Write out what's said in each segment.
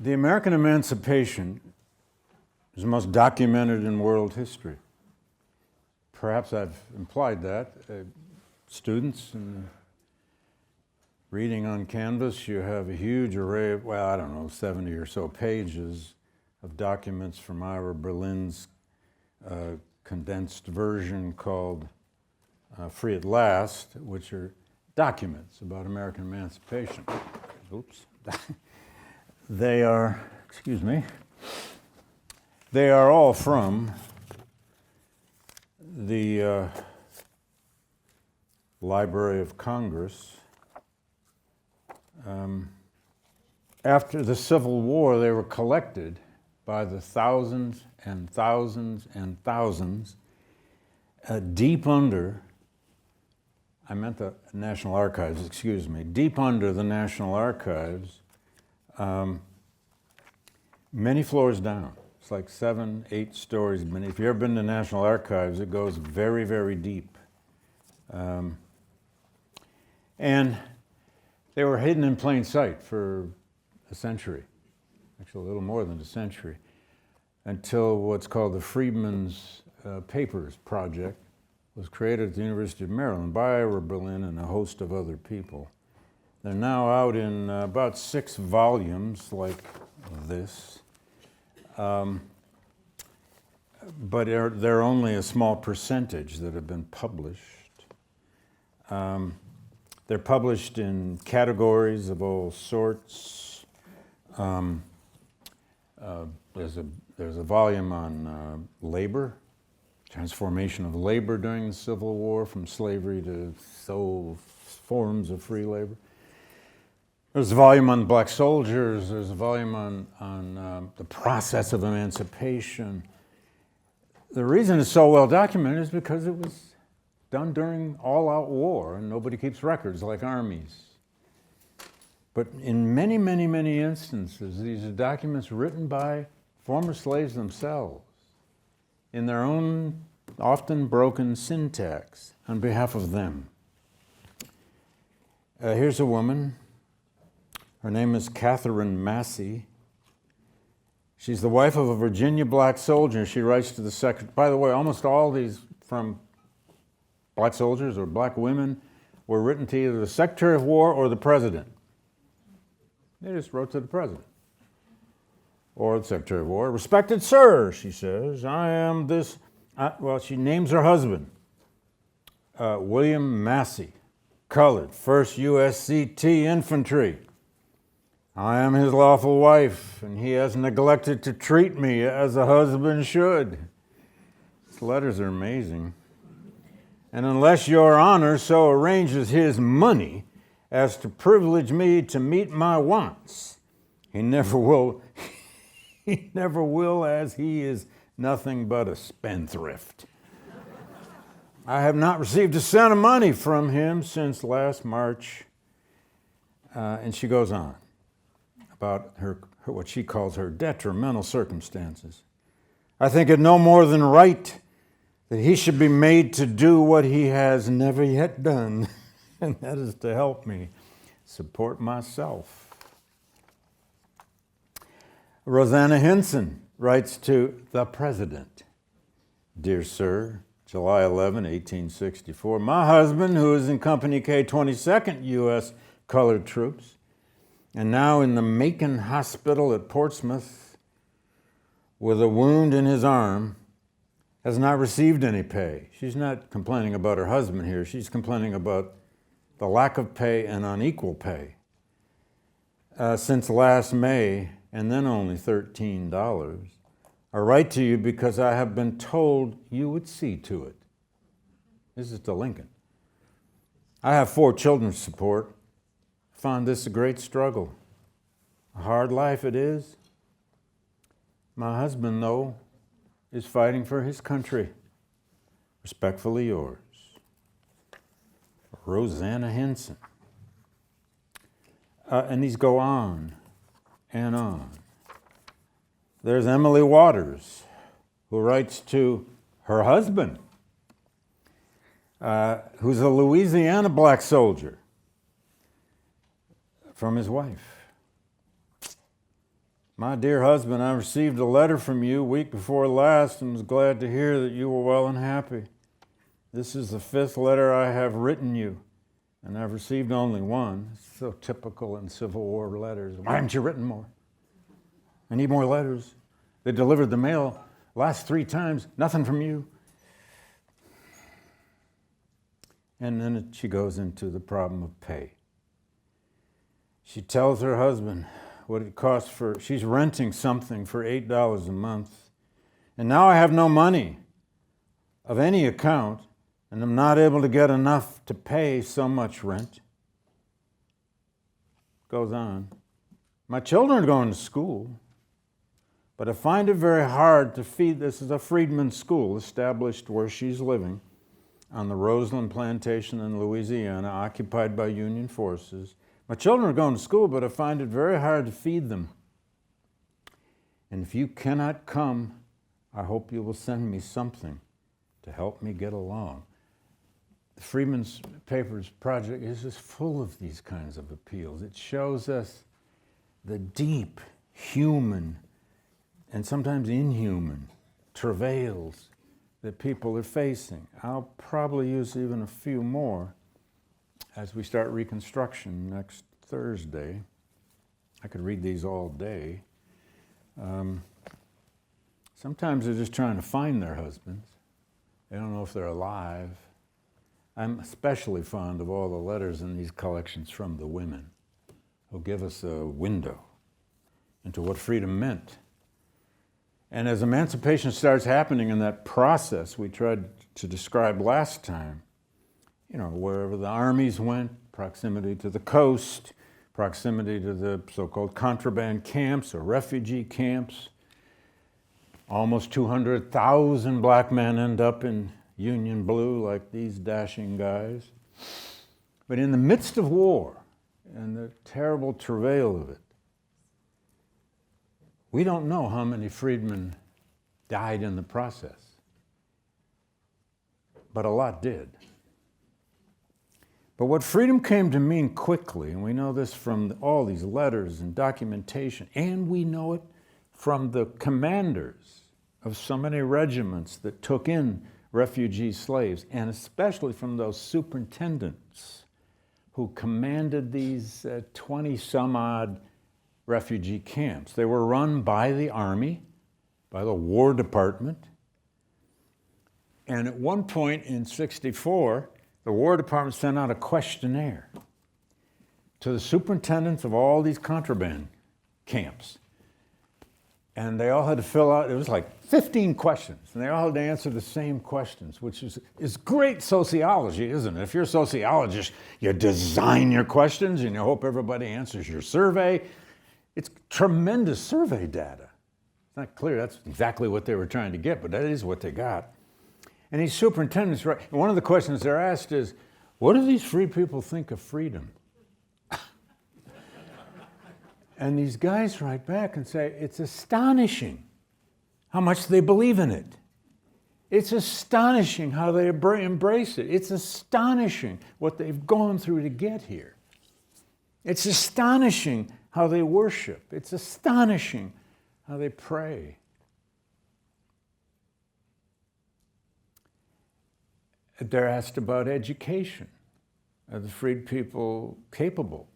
The American Emancipation is the most documented in world history. Perhaps I've implied that. Students and reading on canvas, you have a huge array of, 70 or so pages of documents from Ira Berlin's condensed version called Free at Last, which are documents about American emancipation. Oops. They are all from the Library of Congress. After the Civil War, they were collected by the thousands and thousands and thousands deep under, I meant the National Archives, deep under the National Archives, many floors down. It's like 7, 8 stories beneath. If you've ever been to National Archives, it goes very, very deep. And they were hidden in plain sight for a century, actually a little more than a century, until what's called the Freedmen's Papers Project was created at the University of Maryland by Ira Berlin and a host of other people. They're now out in about 6 volumes like this, but they're only a small percentage that have been published. They're published in categories of all sorts. There's a volume on labor, transformation of labor during the Civil War, from slavery to forms of free labor. There's a volume on black soldiers. There's a volume on the process of emancipation. The reason it's so well documented is because it was done during all-out war, and nobody keeps records like armies. But in many, many, many instances, these are documents written by former slaves themselves in their own often broken syntax on behalf of them. Here's a woman. Her name is Catherine Massey. She's the wife of a Virginia black soldier. She writes to the secretary. By the way, almost all these from black soldiers or black women were written to either the Secretary of War or the President. They just wrote to the President or the Secretary of War. "Respected Sir," she says, "I am this," she names her husband, William Massey, colored, 1st USCT Infantry. "I am his lawful wife, and he has neglected to treat me as a husband should." These letters are amazing. "And unless your honor so arranges his money as to privilege me to meet my wants, he never will, as he is nothing but a spendthrift. I have not received a cent of money from him since last March." And she goes on about her what she calls her detrimental circumstances. "I think it no more than right that he should be made to do what he has never yet done, and that is to help me support myself." Rosanna Hinson writes to the President, "Dear Sir, July 11, 1864, my husband, who is in Company K, 22nd U.S. Colored Troops, and now in the Macon Hospital at Portsmouth with a wound in his arm, has not received any pay." She's not complaining about her husband here. She's complaining about the lack of pay and unequal pay. "Since last May, and then only $13. I write to you because I have been told you would see to it." This is to Lincoln. "I have 4 children to support. I find this a great struggle. A hard life it is. My husband, though, is fighting for his country. Respectfully yours, Rosanna Hinson." And these go on and on. There's Emily Waters, who writes to her husband, who's a Louisiana black soldier, from his wife. My dear husband, I received a letter from you a week before last and was glad to hear that you were well and happy. This is the 5th letter I have written you, and I've received only one. It's so typical in Civil War letters. Why haven't you written more? I need more letters. They delivered the mail last 3 times, nothing from you. And then she goes into the problem of pay. She tells her husband what it costs she's renting something for $8 a month. And now I have no money of any account, and I'm not able to get enough to pay so much rent. Goes on. My children are going to school, but I find it very hard to feed. This is a freedmen's school established where she's living on the Roseland Plantation in Louisiana, occupied by Union forces. My children are going to school, but I find it very hard to feed them. And if you cannot come, I hope you will send me something to help me get along. The Freedmen's Papers Project is just full of these kinds of appeals. It shows us the deep human and sometimes inhuman travails that people are facing. I'll probably use even a few more as we start Reconstruction next Thursday. I could read these all day. Sometimes they're just trying to find their husbands. They don't know if they're alive. I'm especially fond of all the letters in these collections from the women who give us a window into what freedom meant. And as emancipation starts happening in that process we tried to describe last time, wherever the armies went, proximity to the coast, proximity to the so-called contraband camps or refugee camps. Almost 200,000 black men end up in Union blue like these dashing guys. But in the midst of war and the terrible travail of it, we don't know how many freedmen died in the process, but a lot did. But what freedom came to mean quickly, and we know this from all these letters and documentation, and we know it from the commanders of so many regiments that took in refugee slaves, and especially from those superintendents who commanded these 20-some-odd refugee camps. They were run by the Army, by the War Department, and at one point in '64, the War Department sent out a questionnaire to the superintendents of all these contraband camps. And they all had to fill out, it was like 15 questions, and they all had to answer the same questions, which is great sociology, isn't it? If you're a sociologist, you design your questions and you hope everybody answers your survey. It's tremendous survey data. It's not clear that's exactly what they were trying to get, but that is what they got. And these superintendents, right, one of the questions they're asked is, what do these free people think of freedom? And these guys write back and say, it's astonishing how much they believe in it. It's astonishing how they embrace it. It's astonishing what they've gone through to get here. It's astonishing how they worship. It's astonishing how they pray. They're asked about education. Are the freed people capable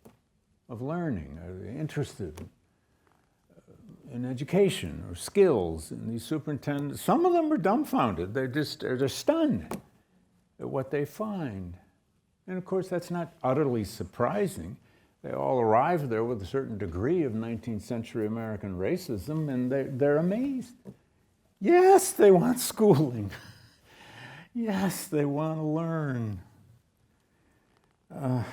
of learning? Are they interested in education or skills? And these superintendents, some of them are dumbfounded. They're stunned at what they find. And of course, that's not utterly surprising. They all arrive there with a certain degree of 19th century American racism, and they're amazed. Yes, they want schooling. Yes, they want to learn. And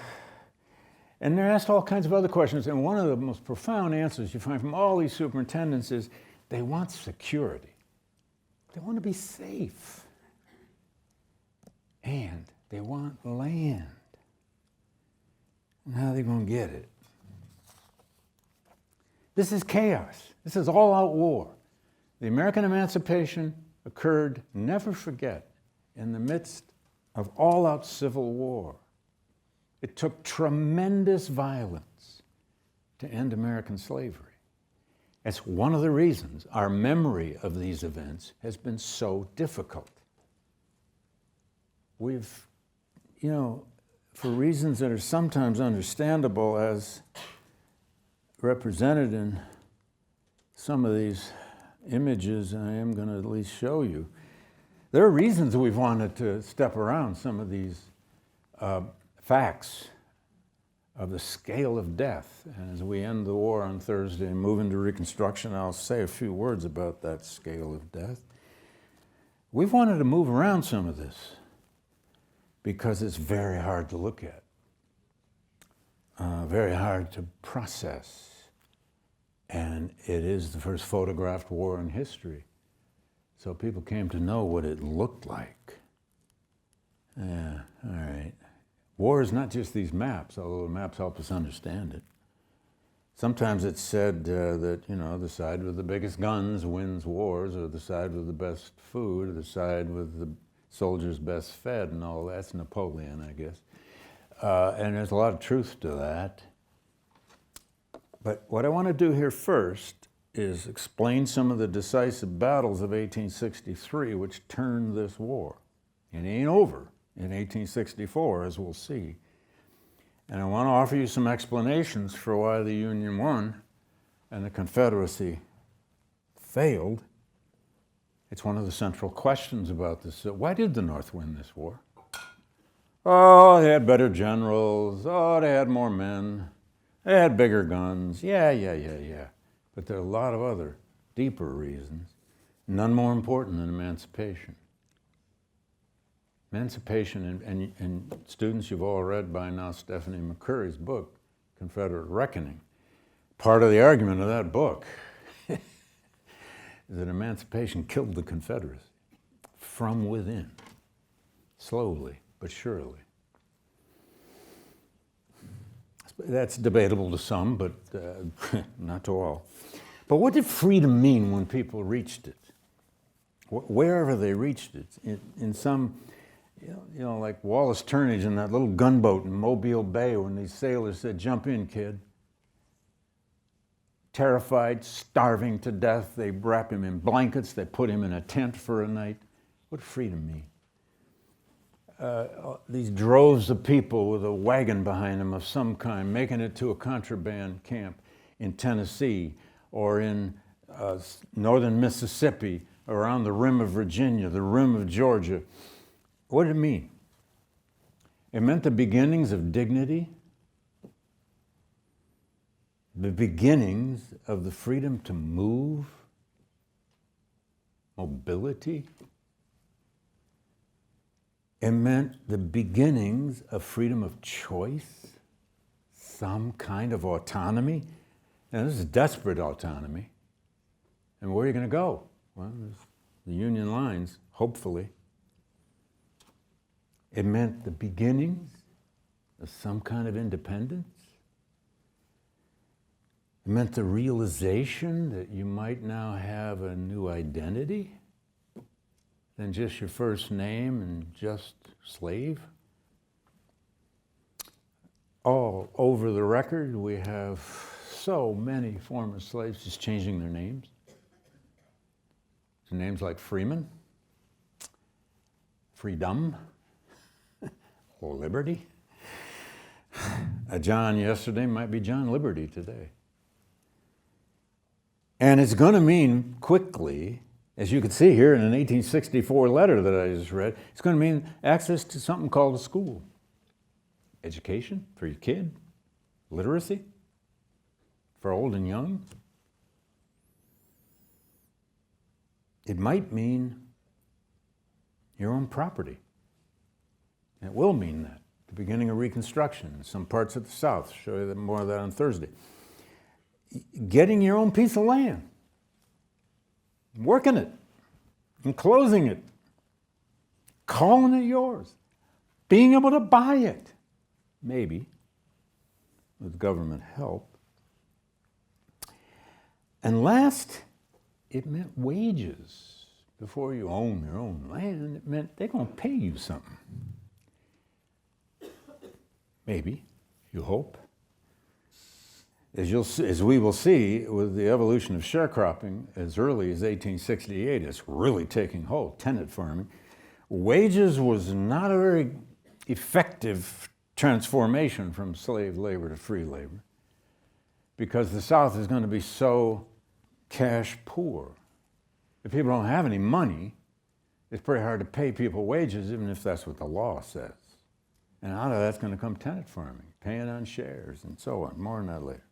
they're asked all kinds of other questions, and one of the most profound answers you find from all these superintendents is they want security. They want to be safe. And they want land. And how are they going to get it? This is chaos. This is all-out war. The American emancipation occurred, never forget, in the midst of all-out civil war. It took tremendous violence to end American slavery. It's one of the reasons our memory of these events has been so difficult. We've, for reasons that are sometimes understandable as represented in some of these images I am going to at least show you, there are reasons we've wanted to step around some of these facts of the scale of death. And as we end the war on Thursday and move into Reconstruction, I'll say a few words about that scale of death. We've wanted to move around some of this because it's very hard to look at, very hard to process. And it is the first photographed war in history. So people came to know what it looked like. Yeah, all right. War is not just these maps, although the maps help us understand it. Sometimes it's said that, the side with the biggest guns wins wars, or the side with the best food, or the side with the soldiers best fed, and all that's Napoleon, I guess. And there's a lot of truth to that. But what I want to do here first is explain some of the decisive battles of 1863 which turned this war. It ain't over in 1864, as we'll see. And I want to offer you some explanations for why the Union won and the Confederacy failed. It's one of the central questions about this. Why did the North win this war? Oh, they had better generals. Oh, they had more men. They had bigger guns. Yeah. But there are a lot of other deeper reasons, none more important than emancipation. Emancipation, and students, you've all read by now Stephanie McCurry's book, Confederate Reckoning. Part of the argument of that book is that emancipation killed the Confederacy from within, slowly but surely. That's debatable to some, but not to all. But what did freedom mean when people reached it? Wherever they reached it, in some, like Wallace Turnage in that little gunboat in Mobile Bay when these sailors said, "Jump in, kid." Terrified, starving to death, they wrap him in blankets, they put him in a tent for a night. What did freedom mean? These droves of people with a wagon behind them of some kind, making it to a contraband camp in Tennessee or in northern Mississippi, around the rim of Virginia, the rim of Georgia. What did it mean? It meant the beginnings of dignity, the beginnings of the freedom to move, mobility. It meant the beginnings of freedom of choice, some kind of autonomy. Now, this is desperate autonomy. And where are you going to go? Well, there's the Union lines, hopefully. It meant the beginnings of some kind of independence. It meant the realization that you might now have a new identity than just your first name and just slave. All over the record, we have so many former slaves just changing their names. So names like Freeman, Freedom, or Liberty. A John yesterday might be John Liberty today. And it's going to mean quickly, as you can see here in an 1864 letter that I just read, it's going to mean access to something called a school. Education for your kid, literacy for old and young. It might mean your own property. It will mean that. The beginning of Reconstruction in some parts of the South. I'll show you more of that on Thursday. Getting your own piece of land, working it, enclosing it, calling it yours, being able to buy it, maybe, with government help. And last, it meant wages. Before you own your own land, it meant they're going to pay you something. Maybe, you hope. as we will see with the evolution of sharecropping as early as 1868, it's really taking hold, tenant farming. Wages was not a very effective transformation from slave labor to free labor because the South is going to be so cash poor. If people don't have any money, it's pretty hard to pay people wages, even if that's what the law says. And out of that's going to come tenant farming, paying on shares, and so on. More on that later.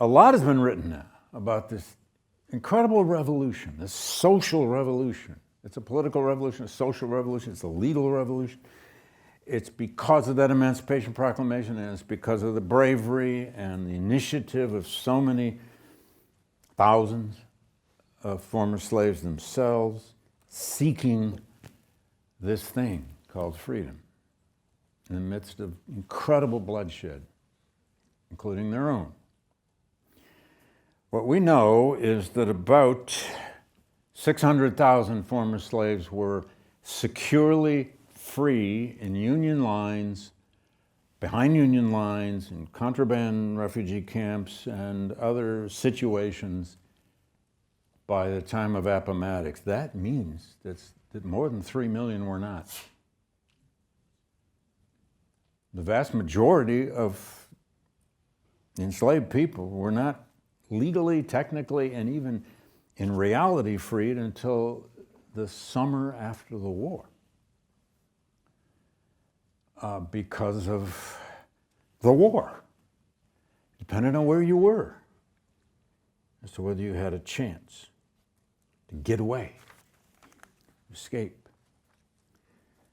A lot has been written now about this incredible revolution, this social revolution. It's a political revolution, a social revolution, it's a legal revolution. It's because of that Emancipation Proclamation, and it's because of the bravery and the initiative of so many thousands of former slaves themselves seeking this thing called freedom in the midst of incredible bloodshed, including their own. What we know is that about 600,000 former slaves were securely free in Union lines, behind Union lines, in contraband refugee camps and other situations by the time of Appomattox. That means that more than 3 million were not. The vast majority of enslaved people were not legally, technically, and even in reality freed until the summer after the war because of the war. Depending on where you were as to whether you had a chance to get away, escape.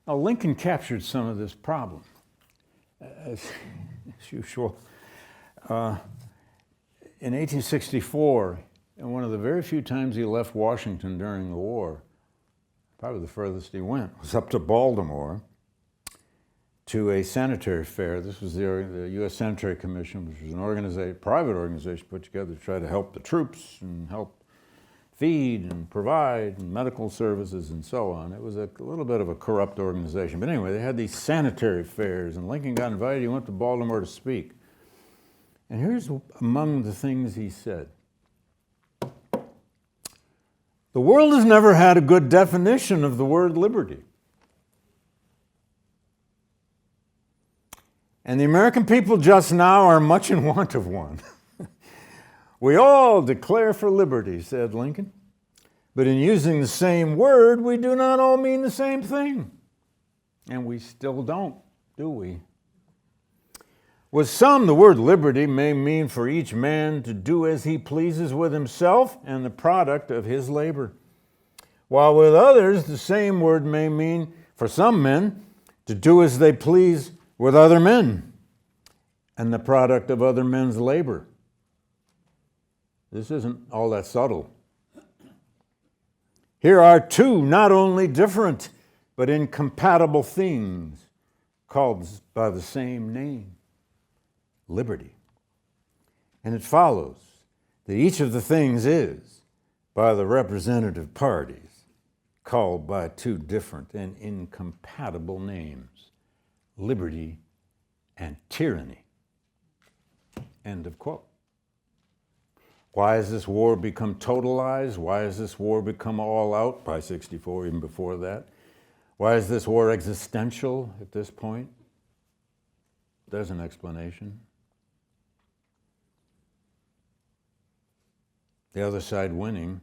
Now, Lincoln captured some of this problem, as usual. In 1864, and one of the very few times he left Washington during the war, probably the furthest he went, was up to Baltimore to a sanitary fair. This was the U.S. Sanitary Commission, which was an private organization put together to try to help the troops and help feed and provide and medical services and so on. It was a little bit of a corrupt organization. But anyway, they had these sanitary fairs, and Lincoln got invited. He went to Baltimore to speak. And here's among the things he said. The world has never had a good definition of the word liberty. And the American people just now are much in want of one. We all declare for liberty, said Lincoln. But in using the same word, we do not all mean the same thing. And we still don't, do we? With some, the word liberty may mean for each man to do as he pleases with himself and the product of his labor. While with others, the same word may mean for some men to do as they please with other men and the product of other men's labor. This isn't all that subtle. Here are two not only different, but incompatible things called by the same name. Liberty. And it follows that each of the things is, by the representative parties, called by two different and incompatible names, liberty and tyranny. End of quote. Why has this war become totalized? Why has this war become all out by 64, even before that? Why is this war existential at this point? There's an explanation. The other side winning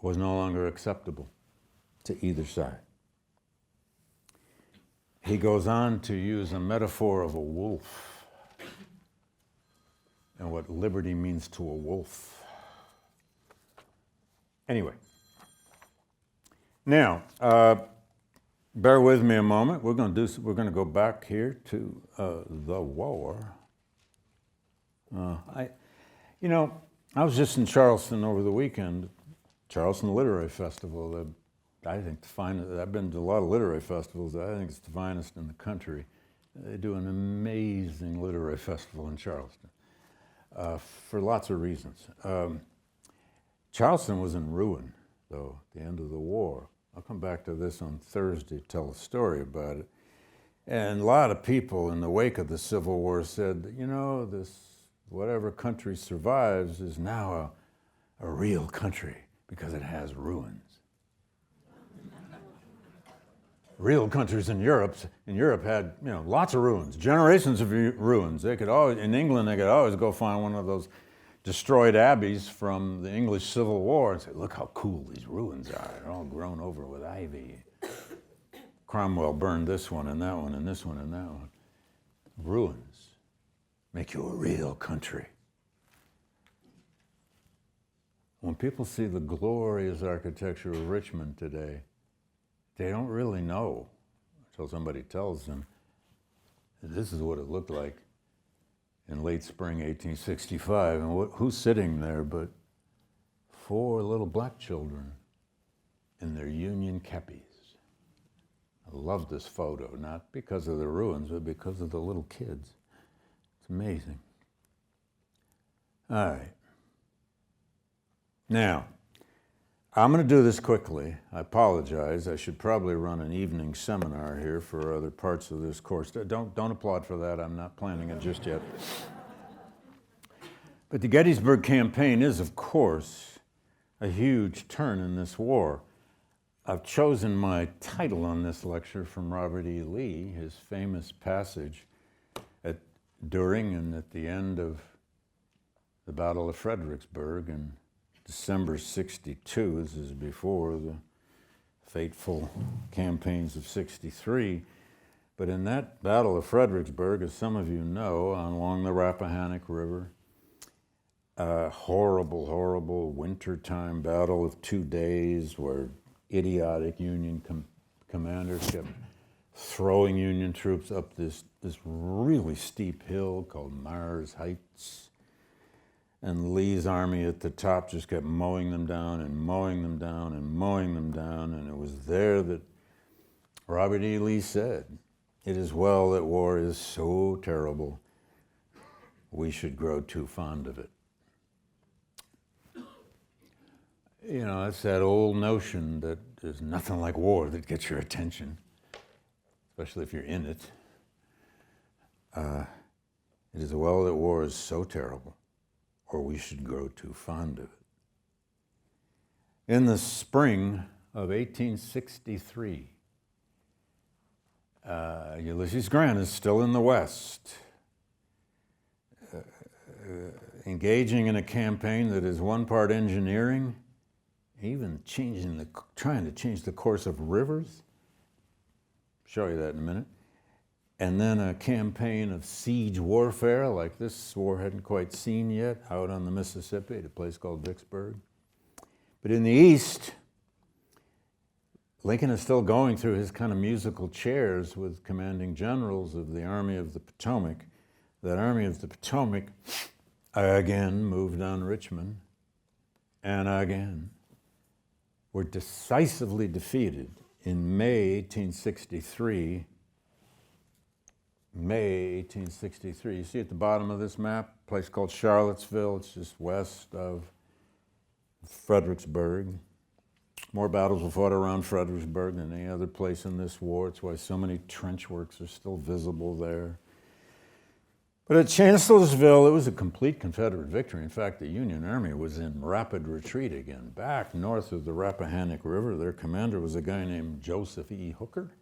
was no longer acceptable to either side. He goes on to use a metaphor of a wolf and what liberty means to a wolf. Anyway, now, bear with me a moment. We're going to go back here to the war. I was just in Charleston over the weekend, Charleston Literary Festival. I think the finest. I've been to a lot of literary festivals. I think it's the finest in the country. They do an amazing literary festival in Charleston for lots of reasons. Charleston was in ruin, though, at the end of the war. I'll come back to this on Thursday to tell a story about it. And a lot of people in the wake of the Civil War said, you know, this whatever country survives is now a real country because it has ruins. Real countries in Europe had, you know, lots of ruins, generations of ruins. They could always, in England, they could always go find one of those destroyed abbeys from the English Civil War and say, look how cool these ruins are. They're all grown over with ivy. Cromwell burned this one and that one and this one and that one. Ruins make you a real country. When people see the glorious architecture of Richmond today, they don't really know until somebody tells them this is what it looked like in late spring 1865. And who's sitting there but 4 little black children in their Union cappies. I love this photo, not because of the ruins, but because of the little kids. It's amazing. All right. Now, I'm going to do this quickly. I apologize. I should probably run an evening seminar here for other parts of this course. Don't applaud for that. I'm not planning it just yet. But the Gettysburg campaign is, of course, a huge turn in this war. I've chosen my title on this lecture from Robert E. Lee, his famous passage during and at the end of the Battle of Fredericksburg in December 62. This is before the fateful campaigns of 63. But in that Battle of Fredericksburg, as some of you know, along the Rappahannock River, a horrible, horrible wintertime battle of 2 days where idiotic Union commanders kept throwing Union troops up this really steep hill called Mars Heights. And Lee's army at the top just kept mowing them down and mowing them down and mowing them down. And it was there that Robert E. Lee said, "It is well that war is so terrible, we should grow too fond of it." You know, it's that old notion that there's nothing like war that gets your attention, especially if you're in it. It is well that war is so terrible, or we should grow too fond of it. In the spring of 1863, Ulysses Grant is still in the West, engaging in a campaign that is one part engineering, even trying to change the course of rivers. Show you that in a minute. And then a campaign of siege warfare like this war hadn't quite seen yet, out on the Mississippi at a place called Vicksburg. But in the East, Lincoln is still going through his kind of musical chairs with commanding generals of the Army of the Potomac. That Army of the Potomac again moved on Richmond, and again were decisively defeated in May 1863. May 1863. You see at the bottom of this map, a place called Charlottesville. It's just west of Fredericksburg. More battles were fought around Fredericksburg than any other place in this war. It's why so many trench works are still visible there. But at Chancellorsville, it was a complete Confederate victory. In fact, the Union Army was in rapid retreat again. Back north of the Rappahannock River, their commander was a guy named Joseph E. Hooker.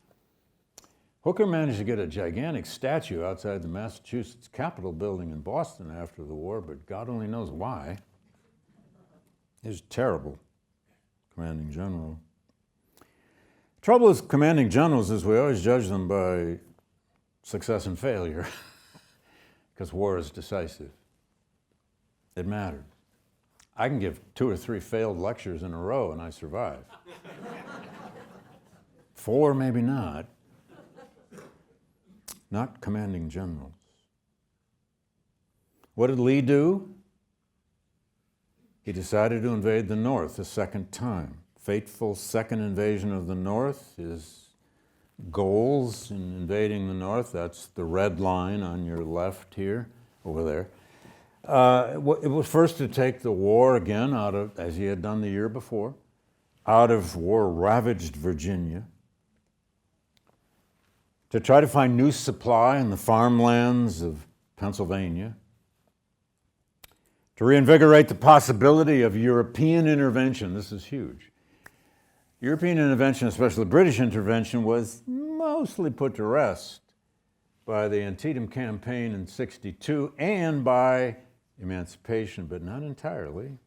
Hooker managed to get a gigantic statue outside the Massachusetts Capitol building in Boston after the war, but God only knows why. He was terrible commanding general. The trouble with commanding generals is we always judge them by success and failure. Because war is decisive. It matters. I can give 2 or 3 failed lectures in a row and I survive. 4, maybe not. Not commanding generals. What did Lee do? He decided to invade the North a second time. Fateful second invasion of the North. His goals in invading the North, that's the red line on your left here, over there. It was first to take the war again out of, as he had done the year before, out of war-ravaged Virginia. to try to find new supply in the farmlands of Pennsylvania, to reinvigorate the possibility of European intervention. This is huge. European intervention, especially British intervention, was mostly put to rest by the Antietam campaign in '62 and by Emancipation, but not entirely.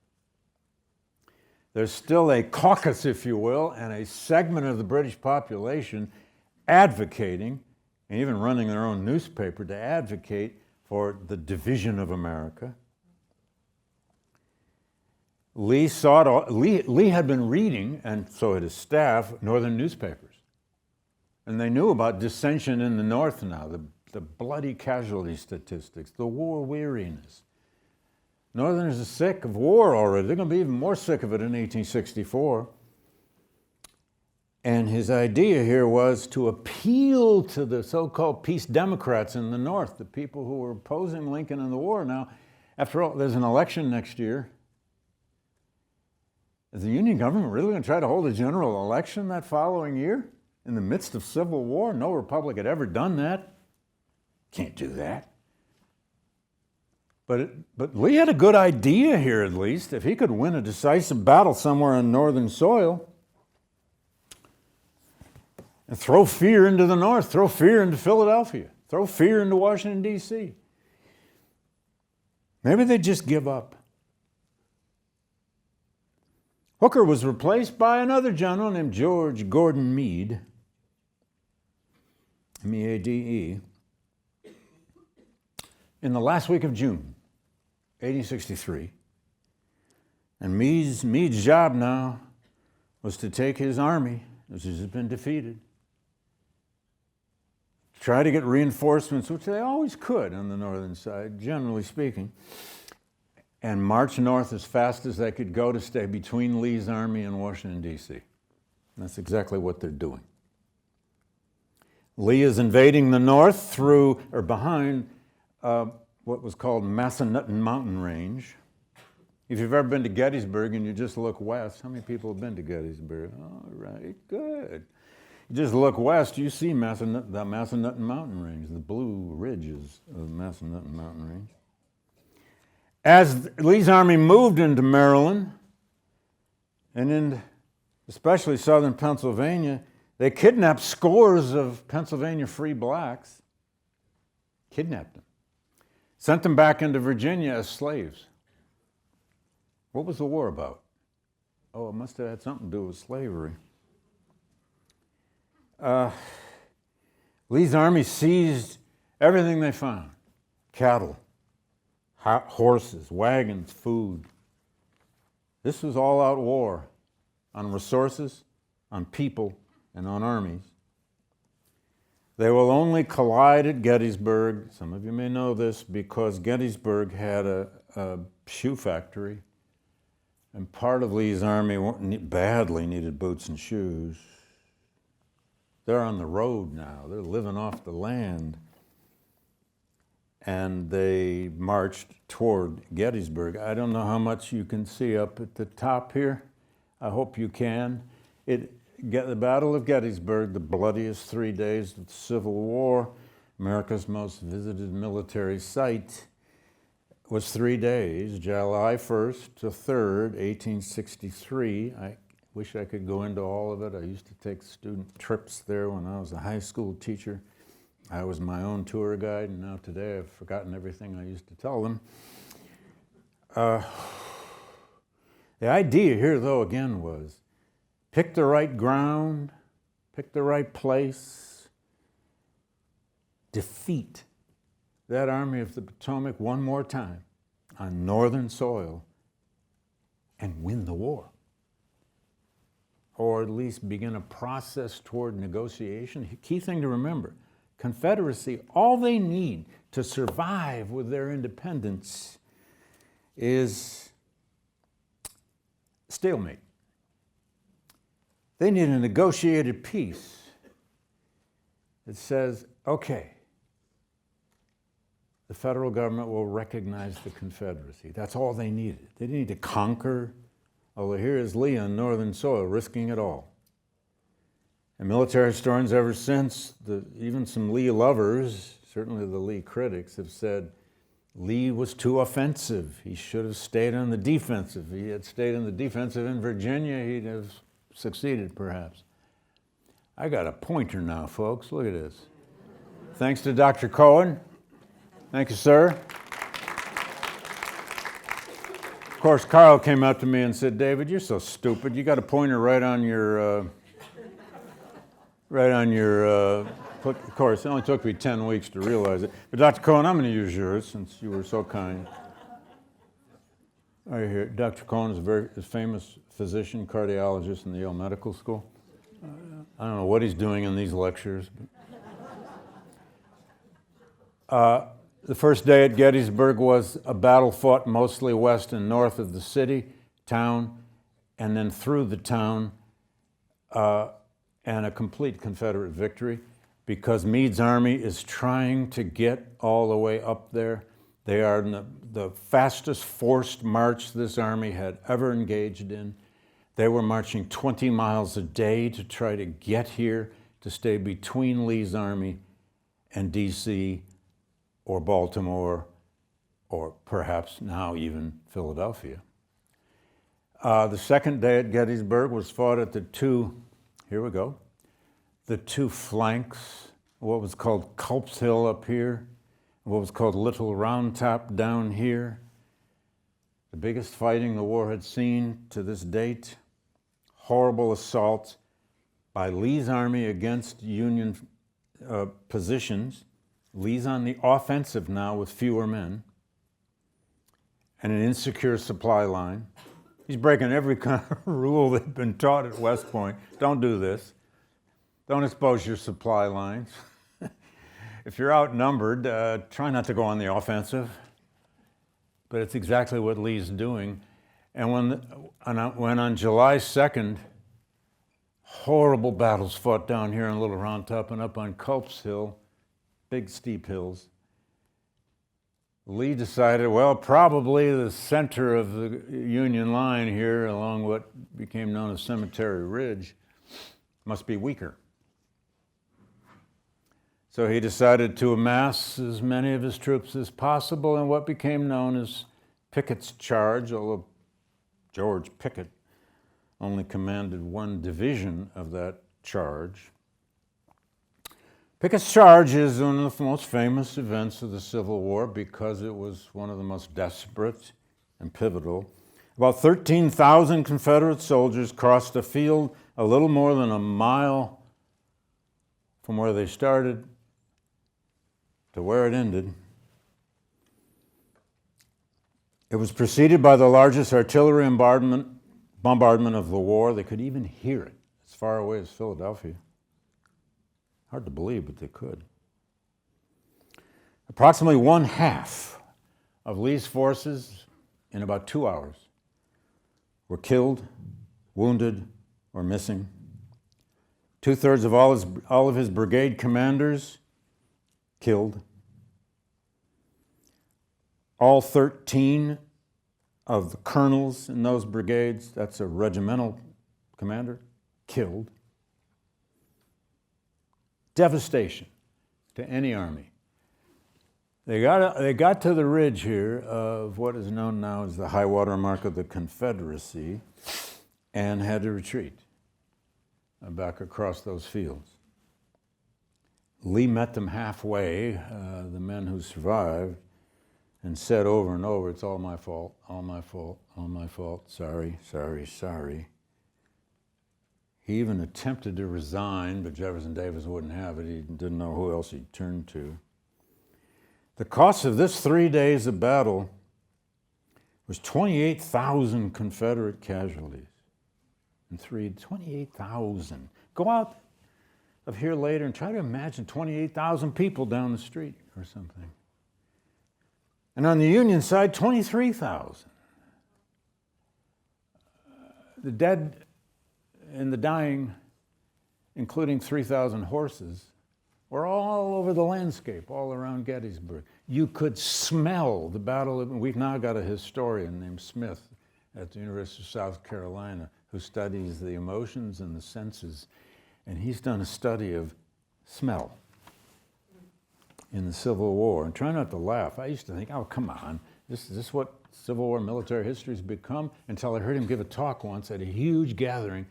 There's still a caucus, if you will, and a segment of the British population advocating, and even running their own newspaper to advocate for the division of America. Lee had been reading, and so had his staff, Northern newspapers. And they knew about dissension in the North now, the bloody casualty statistics, the war weariness. Northerners are sick of war already. They're going to be even more sick of it in 1864. And his idea here was to appeal to the so-called peace Democrats in the North, the people who were opposing Lincoln in the war. Now, after all, there's an election next year. Is the Union government really going to try to hold a general election that following year in the midst of civil war? No republic had ever done that. Can't do that. But Lee had a good idea here, at least. If he could win a decisive battle somewhere on Northern soil and throw fear into the North, throw fear into Philadelphia, throw fear into Washington, D.C., maybe they'd just give up. Hooker was replaced by another general named George Gordon Meade, M-E-A-D-E, in the last week of June, 1863. And Meade's job now was to take his army, which has been defeated, try to get reinforcements, which they always could on the northern side, generally speaking, and march north as fast as they could go to stay between Lee's army and Washington, D.C. That's exactly what they're doing. Lee is invading the north through, or behind, what was called Massanutten Mountain Range. If you've ever been to Gettysburg and you just look west, how many people have been to Gettysburg? All right, good. You just look west, you see the Massanutten Mountain Range, the blue ridges of Massanutten Mountain Range. As Lee's army moved into Maryland, and in especially southern Pennsylvania, they kidnapped scores of Pennsylvania free blacks, kidnapped them, sent them back into Virginia as slaves. What was the war about? Oh, it must have had something to do with slavery. Lee's army seized everything they found: cattle, horses, wagons, food. This was all-out war on resources, on people, and on armies. They will only collide at Gettysburg. Some of you may know this because Gettysburg had a shoe factory, and part of Lee's army badly needed boots and shoes. They're on the road now. They're living off the land. And they marched toward Gettysburg. I don't know how much you can see up at the top here. I hope you can. The Battle of Gettysburg, the bloodiest 3 days of the Civil War, America's most visited military site, was 3 days, July 1st to 3rd, 1863. I wish I could go into all of it. I used to take student trips there when I was a high school teacher. I was my own tour guide, and now today I've forgotten everything I used to tell them. The idea here, though, again, was pick the right ground, pick the right place, defeat that Army of the Potomac one more time on northern soil, and win the war. Or at least begin a process toward negotiation. Key thing to remember, Confederacy, all they need to survive with their independence is stalemate. They need a negotiated peace that says, okay, the federal government will recognize the Confederacy. That's all they needed. They didn't need to conquer. Although here is Lee on northern soil risking it all. And military historians ever since, even some Lee lovers, certainly the Lee critics, have said Lee was too offensive. He should have stayed on the defensive. If he had stayed on the defensive in Virginia, he'd have succeeded, perhaps. I got a pointer now, folks. Look at this. Thanks to Dr. Cohen. Thank you, sir. Of course, Carl came up to me and said, David, you're so stupid. You got a pointer right on your, of course, it only took me 10 weeks to realize it. But Dr. Cohen, I'm going to use yours since you were so kind. Right here, Dr. Cohen is a very famous physician, cardiologist in the Yale Medical School. I don't know what he's doing in these lectures. The first day at Gettysburg was a battle fought mostly west and north of the city, town, and then through the town, and a complete Confederate victory because Meade's army is trying to get all the way up there. They are in the fastest forced march this army had ever engaged in. They were marching 20 miles a day to try to get here, to stay between Lee's army and D.C. or Baltimore, or perhaps now even Philadelphia. The second day at Gettysburg was fought at the two flanks, what was called Culp's Hill up here, what was called Little Round Top down here. The biggest fighting the war had seen to this date. Horrible assaults by Lee's army against Union positions. Lee's on the offensive now with fewer men and an insecure supply line. He's breaking every kind of rule that had been taught at West Point. Don't do this. Don't expose your supply lines. If you're outnumbered, try not to go on the offensive. But it's exactly what Lee's doing. And when on July 2nd, horrible battles fought down here in Little Round Top and up on Culp's Hill, big steep hills, Lee decided, well, probably the center of the Union line here along what became known as Cemetery Ridge must be weaker. So he decided to amass as many of his troops as possible in what became known as Pickett's Charge, although George Pickett only commanded one division of that charge. Pickett's Charge is one of the most famous events of the Civil War because it was one of the most desperate and pivotal. About 13,000 Confederate soldiers crossed a field a little more than a mile from where they started to where it ended. It was preceded by the largest artillery bombardment of the war. They could even hear it as far away as Philadelphia. Hard to believe, but they could. Approximately one half of Lee's forces in about 2 hours were killed, wounded, or missing. 2/3 of all of his brigade commanders killed. All 13 of the colonels in those brigades, that's a regimental commander, killed. Devastation to any army. They got to the ridge here of what is known now as the high water mark of the Confederacy and had to retreat back across those fields. Lee met them halfway, the men who survived, and said over and over, it's all my fault, all my fault, all my fault, sorry, sorry, sorry. He even attempted to resign, but Jefferson Davis wouldn't have it. He didn't know who else he'd turn to. The cost of this 3 days of battle was 28,000 Confederate casualties. 28,000. Go out of here later and try to imagine 28,000 people down the street or something. And on the Union side, 23,000. The dead and the dying, including 3,000 horses, were all over the landscape, all around Gettysburg. You could smell the battle. We've now got a historian named Smith at the University of South Carolina who studies the emotions and the senses. and he's done a study of smell in the Civil War. And try not to laugh. I used to think, oh, come on, is this what Civil War military history has become? Until I heard him give a talk once at a huge gathering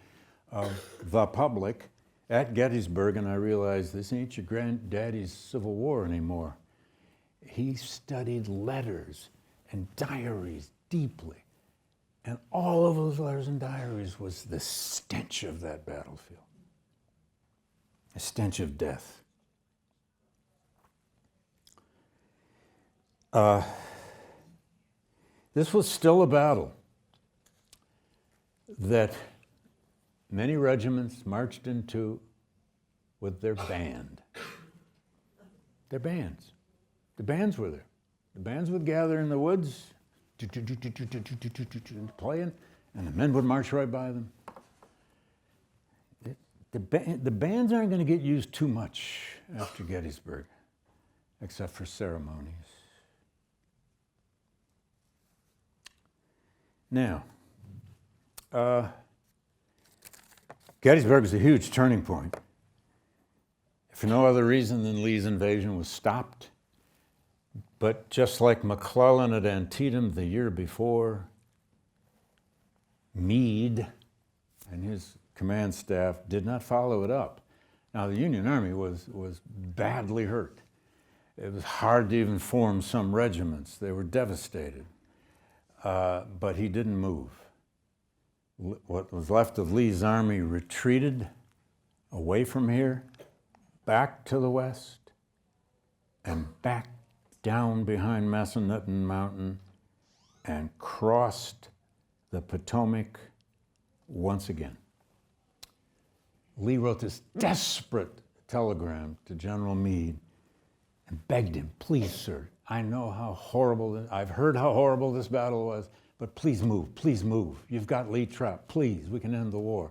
of the public at Gettysburg, and I realized this ain't your granddaddy's Civil War anymore. He studied letters and diaries deeply. And all of those letters and diaries was the stench of that battlefield. A stench of death. This was still a battle that many regiments marched into with their band. Their bands. The bands were there. The bands would gather in the woods, playing, and the men would march right by them. The bands aren't going to get used too much after Gettysburg, except for ceremonies. Now, Gettysburg was a huge turning point. For no other reason than Lee's invasion was stopped. But just like McClellan at Antietam the year before, Meade and his command staff did not follow it up. Now, the Union Army was badly hurt. It was hard to even form some regiments. They were devastated. But he didn't move. What was left of Lee's army retreated away from here, back to the west, and back down behind Massanutten Mountain, and crossed the Potomac once again. Lee wrote this desperate telegram to General Meade and begged him, please, sir, I know how horrible, I've heard how horrible this battle was, but please move, please move. You've got Lee trapped, please, we can end the war.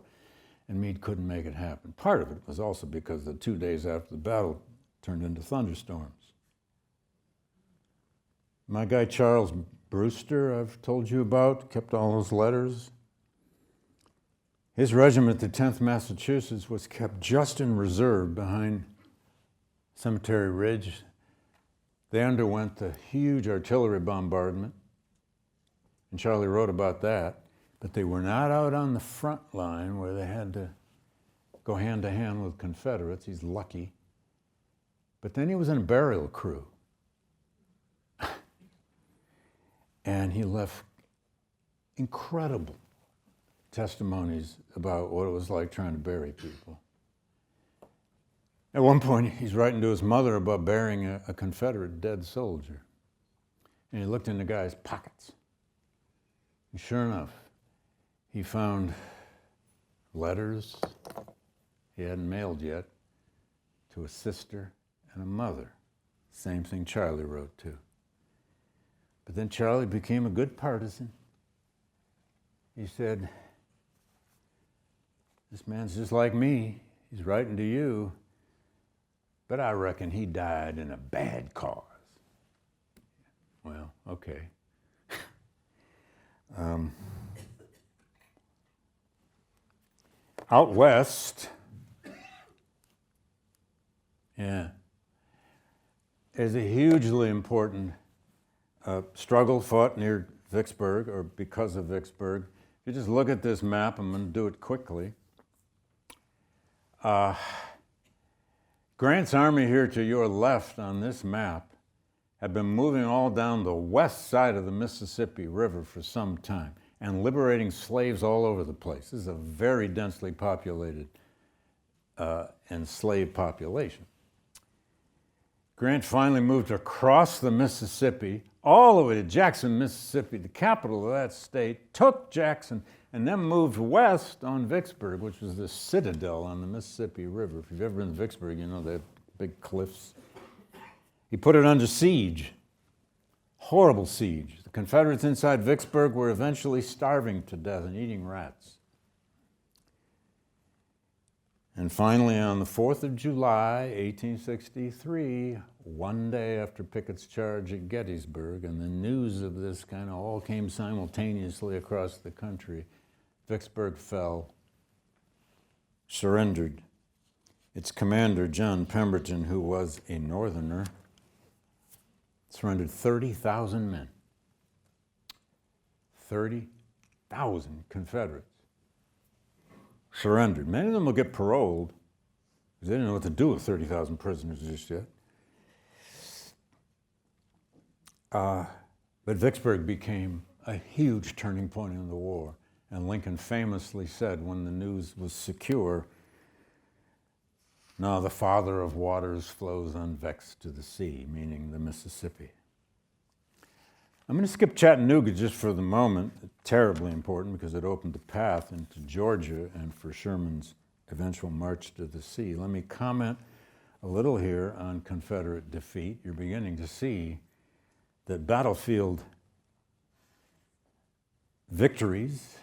And Meade couldn't make it happen. Part of it was also because the 2 days after the battle turned into thunderstorms. My guy Charles Brewster, I've told you about, kept all those letters. His regiment, the 10th Massachusetts, was kept just in reserve behind Cemetery Ridge. They underwent the huge artillery bombardment, and Charlie wrote about that, but they were not out on the front line where they had to go hand to hand with Confederates. He's lucky. But then he was in a burial crew. And he left incredible testimonies about what it was like trying to bury people. At one point, he's writing to his mother about burying a Confederate dead soldier. And he looked in the guy's pockets. And sure enough, he found letters he hadn't mailed yet to a sister and a mother. Same thing Charlie wrote too. But then Charlie became a good partisan. He said, this man's just like me. He's writing to you. But I reckon he died in a bad cause. Well, okay. Out west, is a hugely important struggle fought near Vicksburg, or because of Vicksburg. If you just look at this map, I'm going to do it quickly. Grant's army here to your left on this map had been moving all down the west side of the Mississippi River for some time and liberating slaves all over the place. This is a very densely populated enslaved population. Grant finally moved across the Mississippi, all the way to Jackson, Mississippi, the capital of that state, took Jackson, and then moved west on Vicksburg, which was the citadel on the Mississippi River. If you've ever been to Vicksburg, you know they have big cliffs. He put it under siege, horrible siege. The Confederates inside Vicksburg were eventually starving to death and eating rats. And finally, on the 4th of July, 1863, one day after Pickett's charge at Gettysburg, and the news of this kind of all came simultaneously across the country, Vicksburg fell, surrendered its commander, John Pemberton, who was a Northerner, surrendered 30,000 men. 30,000 Confederates surrendered. Many of them will get paroled because they didn't know what to do with 30,000 prisoners just yet. But Vicksburg became a huge turning point in the war. And Lincoln famously said when the news was secure, "Now the father of waters flows unvexed to the sea," meaning the Mississippi. I'm going to skip Chattanooga just for the moment. Terribly important because it opened the path into Georgia and for Sherman's eventual march to the sea. Let me comment a little here on Confederate defeat. You're beginning to see that battlefield victories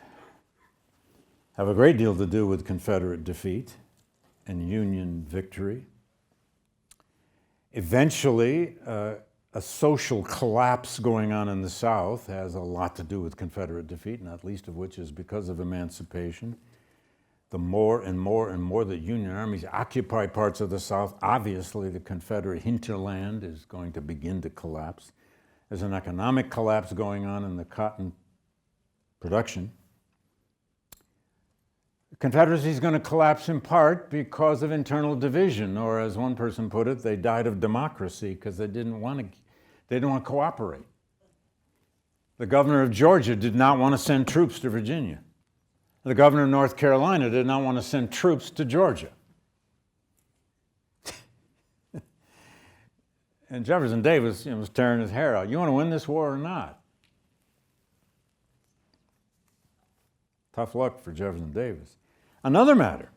have a great deal to do with Confederate defeat and Union victory. Eventually, a social collapse going on in the South has a lot to do with Confederate defeat, not least of which is because of emancipation. The more and more and more that Union armies occupy parts of the South, obviously the Confederate hinterland is going to begin to collapse. There's an economic collapse going on in the cotton production. The Confederacy is going to collapse in part because of internal division, or as one person put it, they died of democracy because they didn't want to cooperate. The governor of Georgia did not want to send troops to Virginia. The governor of North Carolina did not want to send troops to Georgia. And Jefferson Davis was tearing his hair out. You want to win this war or not? Tough luck for Jefferson Davis. Another matter.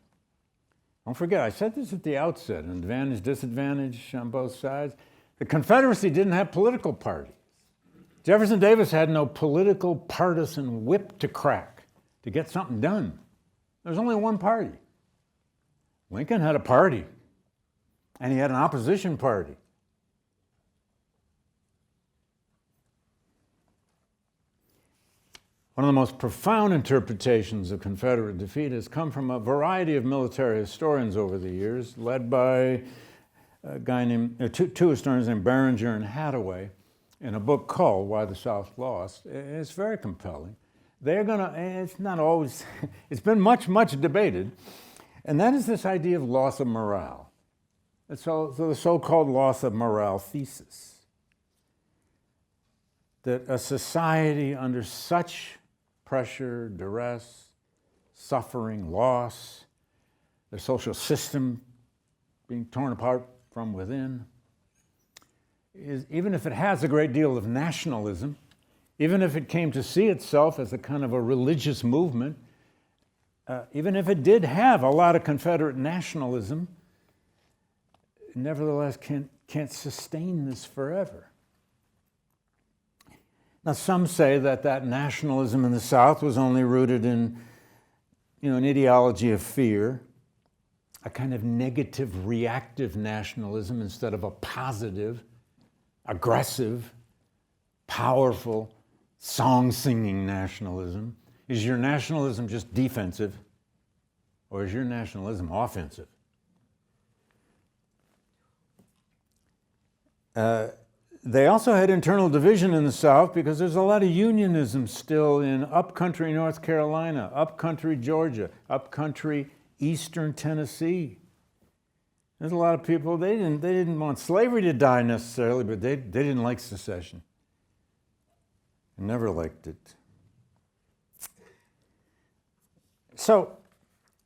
Don't forget, I said this at the outset, an advantage, disadvantage on both sides. The Confederacy didn't have political parties. Jefferson Davis had no political partisan whip to crack to get something done. There was only one party. Lincoln had a party, and he had an opposition party. One of the most profound interpretations of Confederate defeat has come from a variety of military historians over the years, led by a guy named, two historians named Barringer and Hathaway, in a book called Why the South Lost. It's very compelling. It's not always, it's been much debated, and that is this idea of loss of morale. So the so-called loss of morale thesis. That a society under such pressure, duress, suffering, loss, the social system being torn apart from within, is, even if it has a great deal of nationalism, even if it came to see itself as a kind of a religious movement, even if it did have a lot of Confederate nationalism, it nevertheless can't sustain this forever. Now, some say that nationalism in the South was only rooted in, an ideology of fear, a kind of negative, reactive nationalism instead of a positive, aggressive, powerful, song-singing nationalism. Is your nationalism just defensive, or is your nationalism offensive? They also had internal division in the South because there's a lot of unionism still in upcountry North Carolina, upcountry Georgia, upcountry eastern Tennessee. There's a lot of people, they didn't want slavery to die necessarily, but they didn't like secession. They never liked it. So,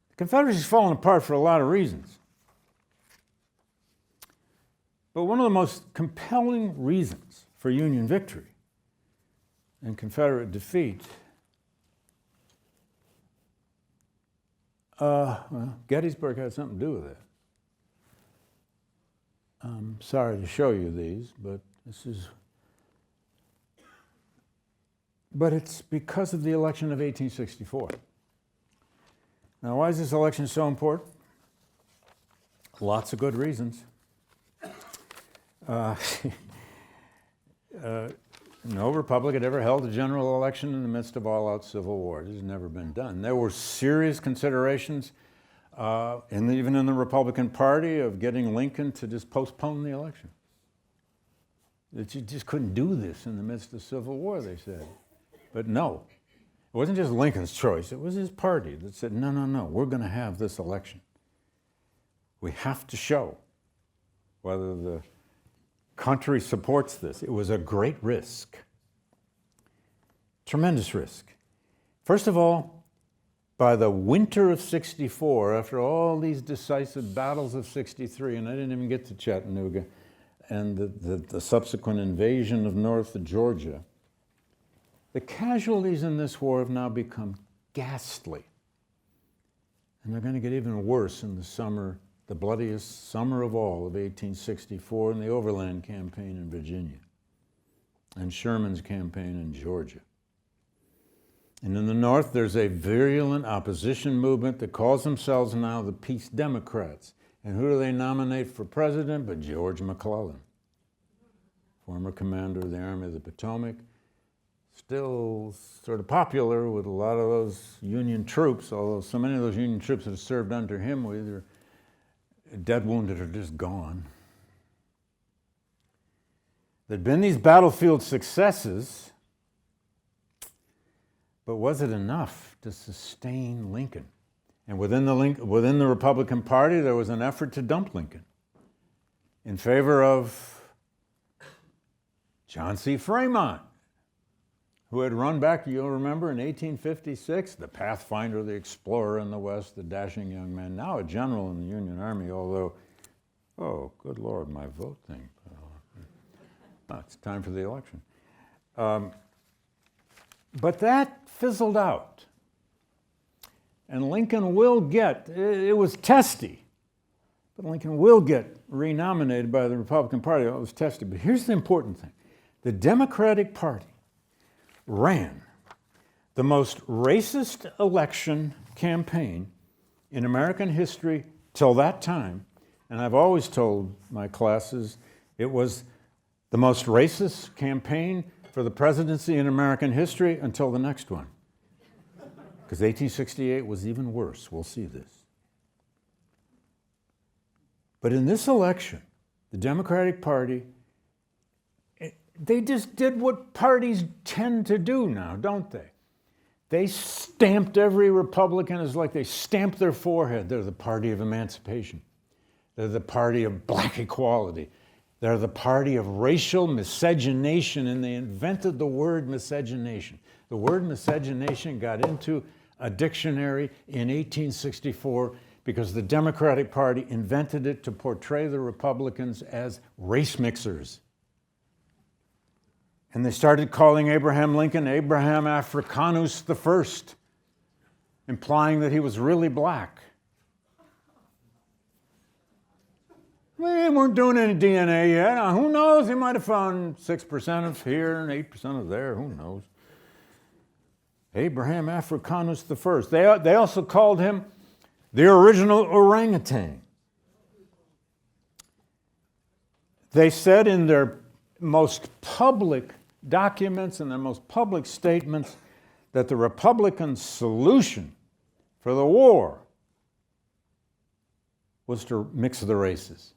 the Confederacy's fallen apart for a lot of reasons. But one of the most compelling reasons for Union victory and Confederate defeat, Gettysburg had something to do with it. I'm sorry to show you these, but it's because of the election of 1864. Now, why is this election so important? Lots of good reasons. No republic had ever held a general election in the midst of all-out civil war. This has never been done. There were serious considerations even in the Republican Party, of getting Lincoln to just postpone the election. That you just couldn't do this in the midst of the Civil War, they said. But no, it wasn't just Lincoln's choice, it was his party that said, no, no, no, we're going to have this election. We have to show whether the country supports this. It was a great risk, tremendous risk. First of all, by the winter of '64, after all these decisive battles of '63, and I didn't even get to Chattanooga, and the subsequent invasion of North Georgia, the casualties in this war have now become ghastly. And they're going to get even worse in the summer, the bloodiest summer of all of 1864, in the Overland Campaign in Virginia, and Sherman's campaign in Georgia. And in the North, there's a virulent opposition movement that calls themselves now the Peace Democrats. And who do they nominate for president but George McClellan, former commander of the Army of the Potomac, still sort of popular with a lot of those Union troops, although so many of those Union troops that have served under him were either dead, wounded, or just gone. There'd been these battlefield successes, but was it enough to sustain Lincoln? And within the Republican Party, there was an effort to dump Lincoln in favor of John C. Fremont, who had run back, you'll remember, in 1856, the pathfinder, the explorer in the West, the dashing young man, now a general in the Union Army, although, oh, good Lord, my vote thing. Oh, it's time for the election. But that fizzled out. And Lincoln will get, it was testy, but Lincoln will get renominated by the Republican Party. It was testy. But here's the important thing. The Democratic Party ran the most racist election campaign in American history till that time. And I've always told my classes it was the most racist campaign for the presidency in American history until the next one. Because 1868 was even worse. We'll see this. But in this election, the Democratic Party, they just did what parties tend to do now, don't they? They stamped every Republican as like they stamped their forehead. They're the party of emancipation. They're the party of black equality. They're the party of racial miscegenation, and they invented the word miscegenation. The word miscegenation got into a dictionary in 1864 because the Democratic Party invented it to portray the Republicans as race mixers. And they started calling Abraham Lincoln Abraham Africanus I, implying that he was really black. They weren't doing any DNA yet. Now, who knows? They might have found 6% of here and 8% of there. Who knows? Abraham Africanus I. They also called him the original orangutan. They said in their most public documents and their most public statements that the Republican solution for the war was to mix the races,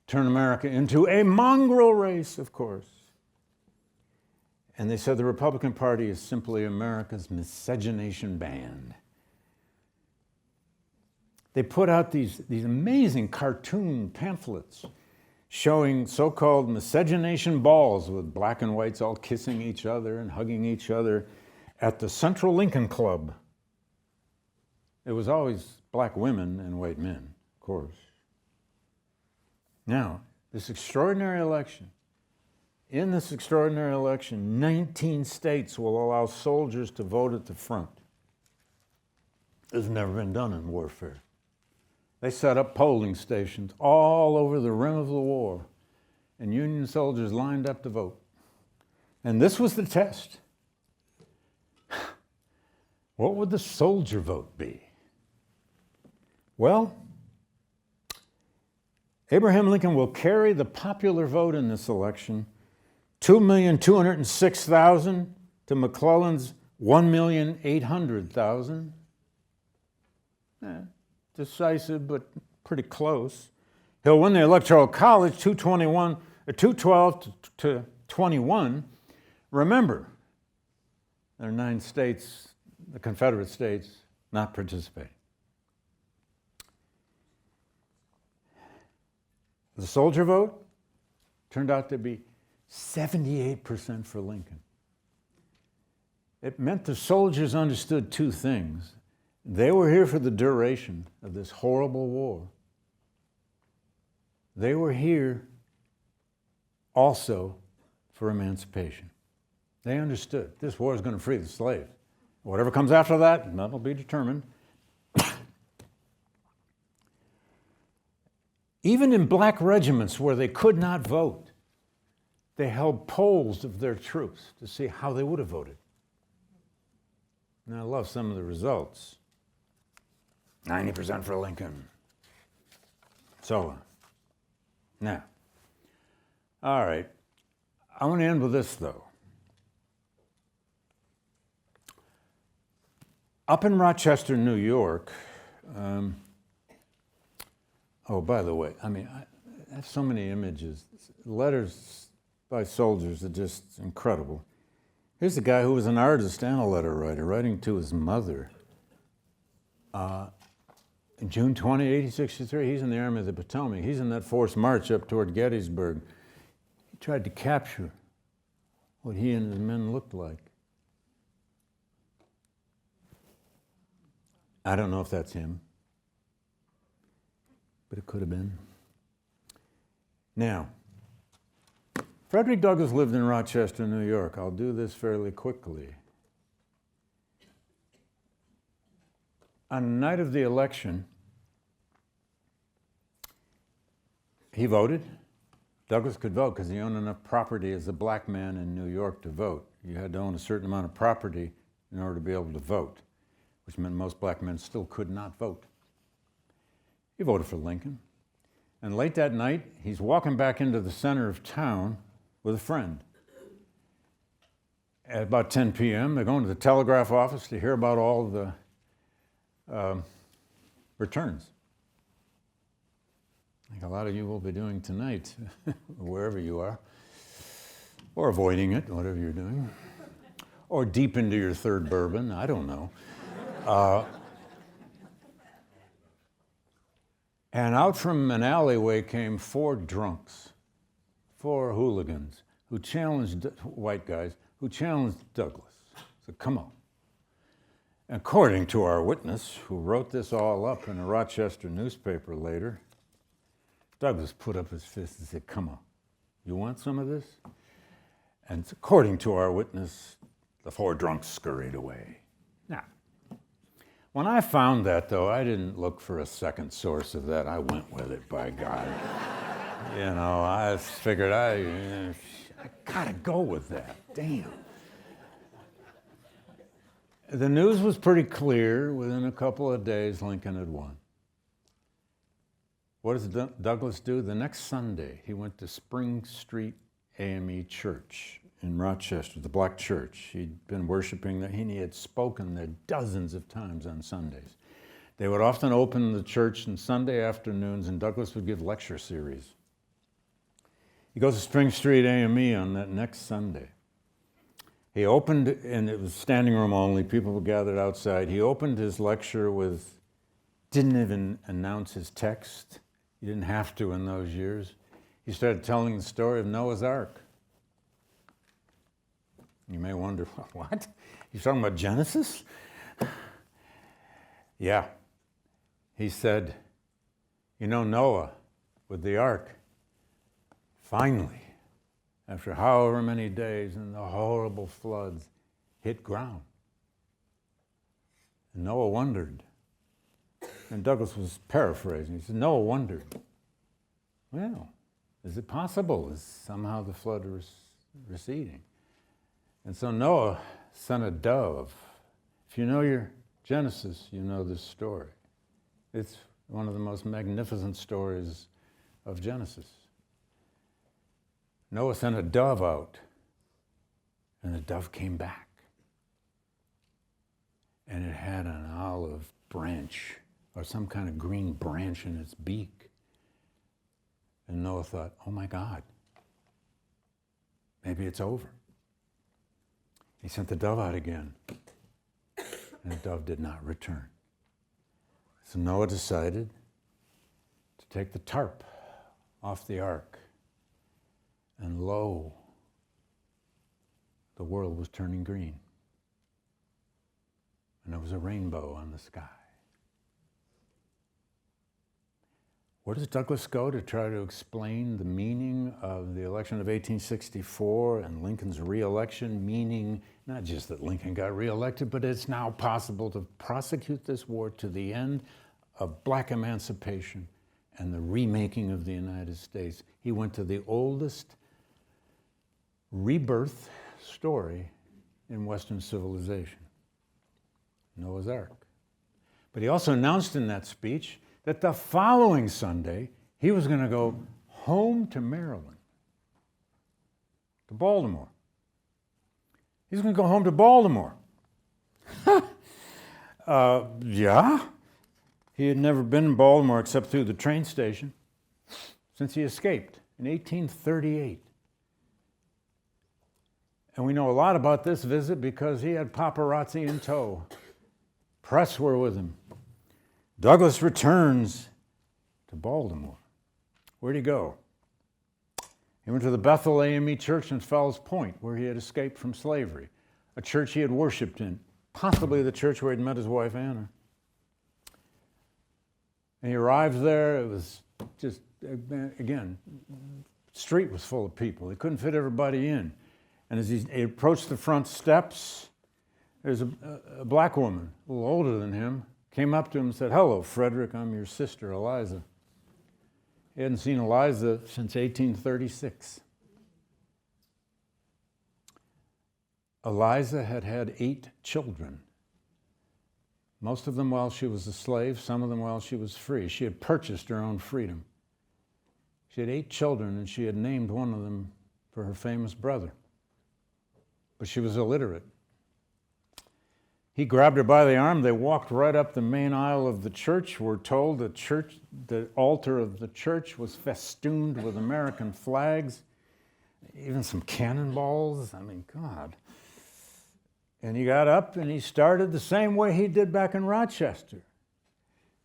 turn America into a mongrel race, of course. And they said the Republican Party is simply America's miscegenation band. They put out these amazing cartoon pamphlets showing so-called miscegenation balls with black and whites all kissing each other and hugging each other at the Central Lincoln Club. It was always black women and white men, of course. Now, this extraordinary election, in this extraordinary election, 19 states will allow soldiers to vote at the front. It's never been done in warfare. They set up polling stations all over the rim of the war, and Union soldiers lined up to vote. And this was the test. What would the soldier vote be? Well, Abraham Lincoln will carry the popular vote in this election, 2,206,000 to McClellan's 1,800,000. decisive, but pretty close. He'll win the Electoral College 212 to 21. Remember, there are 9 states, the Confederate states, not participating. The soldier vote turned out to be 78% for Lincoln. It meant the soldiers understood 2 things. They were here for the duration of this horrible war. They were here also for emancipation. They understood this war is going to free the slaves. Whatever comes after that, that'll be determined. Even in black regiments where they could not vote, they held polls of their troops to see how they would have voted. And I love some of the results. 90% for Lincoln. So on. Now, all right. I want to end with this, though. Up in Rochester, New York, oh, by the way, I have so many images. Letters by soldiers are just incredible. Here's a guy who was an artist and a letter writer, writing to his mother. June 20, 1863, he's in the Army of the Potomac. He's in that forced march up toward Gettysburg. He tried to capture what he and his men looked like. I don't know if that's him, but it could have been. Now, Frederick Douglass lived in Rochester, New York. I'll do this fairly quickly. On the night of the election, he voted. Douglass could vote because he owned enough property as a black man in New York to vote. You had to own a certain amount of property in order to be able to vote, which meant most black men still could not vote. He voted for Lincoln. And late that night, he's walking back into the center of town with a friend. At about 10 p.m., they're going to the telegraph office to hear about all the returns. Like a lot of you will be doing tonight, wherever you are, or avoiding it, whatever you're doing, or deep into your 3rd bourbon, I don't know. And out from an alleyway came 4 drunks, 4 hooligans, who challenged, white guys, who challenged Douglass. So come on. According to our witness, who wrote this all up in a Rochester newspaper later, Douglass put up his fist and said, come on, you want some of this? And according to our witness, the 4 drunks scurried away. Now, when I found that, though, I didn't look for a second source of that. I went with it, by God. I figured I gotta go with that. Damn. The news was pretty clear. Within a couple of days, Lincoln had won. What does Douglass do? The next Sunday, he went to Spring Street AME Church in Rochester, the black church. He'd been worshiping there, and he had spoken there dozens of times on Sundays. They would often open the church on Sunday afternoons, and Douglass would give lecture series. He goes to Spring Street AME on that next Sunday. He opened, and it was standing room only, people were gathered outside. He opened his lecture with, didn't even announce his text. He didn't have to in those years. He started telling the story of Noah's Ark. You may wonder, what? He's talking about Genesis? Yeah. He said, Noah with the ark, finally, after however many days and the horrible floods, hit ground. And Noah wondered. And Douglass was paraphrasing. He said, Noah wondered, well, is it possible? Is somehow the flood receding? And so Noah sent a dove. If you know your Genesis, you know this story. It's one of the most magnificent stories of Genesis. Noah sent a dove out, and the dove came back. And it had an olive branch or some kind of green branch in its beak. And Noah thought, oh my God, maybe it's over. He sent the dove out again, and the dove did not return. So Noah decided to take the tarp off the ark, and lo, the world was turning green. And there was a rainbow on the sky. Where does Douglass go to try to explain the meaning of the election of 1864 and Lincoln's re-election, meaning not just that Lincoln got re-elected, but it's now possible to prosecute this war to the end of black emancipation and the remaking of the United States? He went to the oldest rebirth story in Western civilization, Noah's Ark. But he also announced in that speech that the following Sunday, he was going to go home to Maryland, to Baltimore. He's going to go home to Baltimore. Yeah. He had never been in Baltimore except through the train station since he escaped in 1838. And we know a lot about this visit because he had paparazzi in tow. Press were with him. Douglass returns to Baltimore. Where'd he go? He went to the Bethel AME Church in Fells Point, where he had escaped from slavery, a church he had worshiped in, possibly the church where he'd met his wife, Anna. And he arrived there. It was just, again, the street was full of people. He couldn't fit everybody in. And as he approached the front steps, there's a black woman, a little older than him, came up to him and said, "Hello, Frederick, I'm your sister, Eliza." He hadn't seen Eliza since 1836. Eliza had had 8 children, most of them while she was a slave, some of them while she was free. She had purchased her own freedom. She had 8 children, and she had named one of them for her famous brother. But she was illiterate. He grabbed her by the arm. They walked right up the main aisle of the church. We're told the altar of the church was festooned with American flags, even some cannonballs. I mean, God. And he got up and he started the same way he did back in Rochester.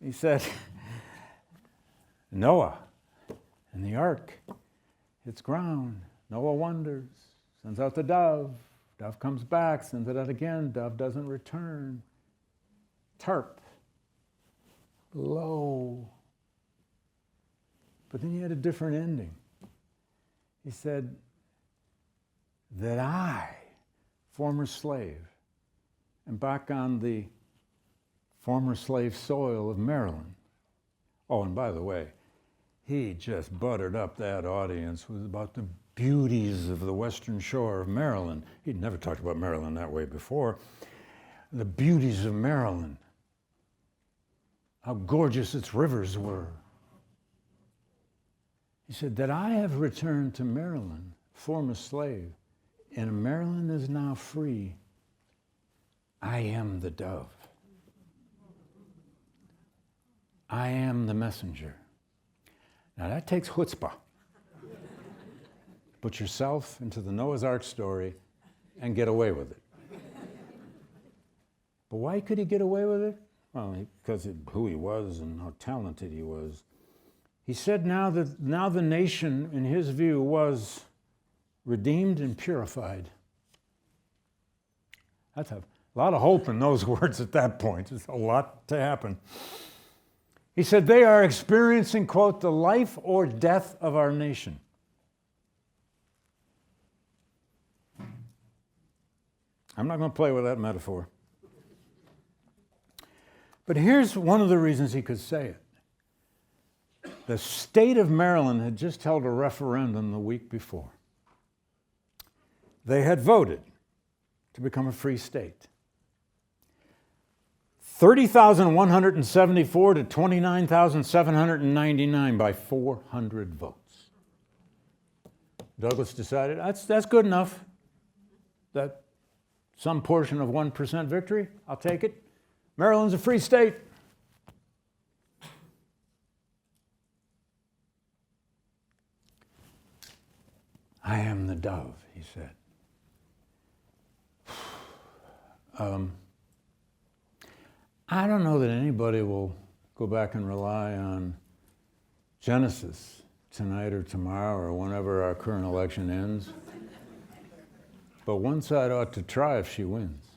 He said, "Noah and the ark hits ground. Noah wonders, sends out the dove. Dove comes back, sends it out again. Dove doesn't return. Tarp. Lo." But then he had a different ending. He said, "That I, former slave, am back on the former slave soil of Maryland." Oh, and by the way, he just buttered up that audience with about the beauties of the western shore of Maryland. He'd never talked about Maryland that way before. The beauties of Maryland, how gorgeous its rivers were. He said, "That I have returned to Maryland, former slave, and Maryland is now free. I am the dove. I am the messenger." Now that takes chutzpah. Put yourself into the Noah's Ark story and get away with it. But why could he get away with it? Well, because of who he was and how talented he was. He said now the nation, in his view, was redeemed and purified. That's a lot of hope in those words at that point. There's a lot to happen. He said, "They are experiencing, quote, the life or death of our nation." I'm not going to play with that metaphor. But here's one of the reasons he could say it. The state of Maryland had just held a referendum the week before. They had voted to become a free state. 30,174 to 29,799 by 400 votes. Douglass decided that's good enough. That some portion of 1% victory, I'll take it. Maryland's a free state. dove, he said. I don't know that anybody will go back and rely on Genesis tonight or tomorrow or whenever our current election ends. But one side ought to try if she wins.